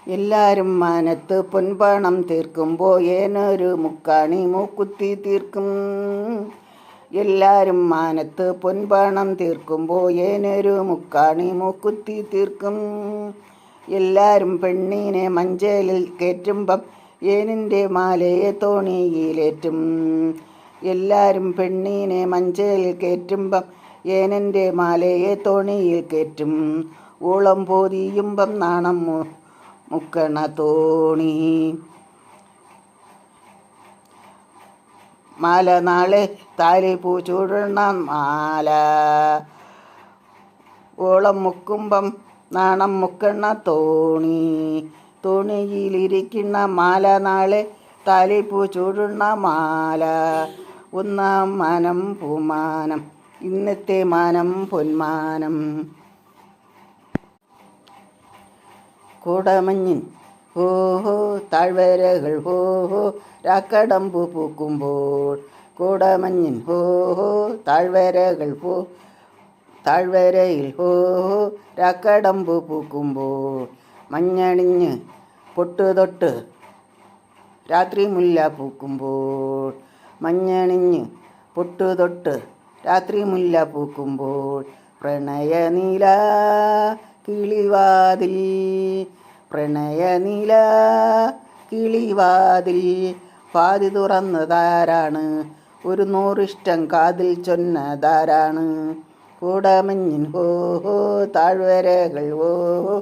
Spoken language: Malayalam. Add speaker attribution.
Speaker 1: എല്ലാരും മാനത്ത് പൊൻപണം തീർക്കുമ്പോൾ ഏനൊരു മുക്കാണി മൂക്കുത്തി തീർക്കും. എല്ലാരും മാനത്ത് പൊൻപണം തീർക്കുമ്പോൾ ഏനൊരു മുക്കാണി മൂക്കുത്തി തീർക്കും. എല്ലാരും പെണ്ണിനെ മഞ്ചലിൽ കയറ്റുമ്പം ഏനിൻ്റെ മാലയെ തോണിയിലേറ്റും. എല്ലാരും പെണ്ണിനെ മഞ്ചലിൽ കയറ്റുമ്പം ഏനൻ്റെ മാലയെ തോണിയിൽ കയറ്റും. ഊളം പോതിയുമ്പം നാണം മുക്കണ തോണി. മാല നാളെ താലിപ്പൂ ചൂടണ മാല. ഓളം മുക്കുമ്പം നാണം മുക്കണ തോണി. തോണിയിലിരിക്കുന്ന മാല നാളെ താലിപ്പൂ ചൂടുന്ന മാല. ഒന്നാം മാനം പൂമാനം, ഇന്നത്തെ മാനം പൊന്മാനം. കോടമഞ്ഞിൻ ഹോഹോ താഴ്വരകൾ ഹോഹോ രാക്കടമ്പു പൂക്കുമ്പോൾ. കോടമഞ്ഞിൻ ഹോഹോ താഴ്വരകൾ താഴ്വരയിൽ ഹോഹോ രാക്കടമ്പു പൂക്കുമ്പോൾ. മഞ്ഞണിഞ്ഞ് പൊട്ടുതൊട്ട് രാത്രി മുല്ല പൂക്കുമ്പോൾ. മഞ്ഞണിഞ്ഞ് പൊട്ടുതൊട്ട് രാത്രി മുല്ല പൂക്കുമ്പോൾ. പ്രണയനീല കിളിവാതിൽ, പ്രണയനീല കിളിവാതിൽ പാതി തുറന്നതാരാണ്? ഒരു നൂറിഷ്ടം കാതിൽ ചൊന്നതാരാണ്? കോടമഞ്ഞിൻ ഹോഹോ താഴ്വരകൾ ഹോഹോ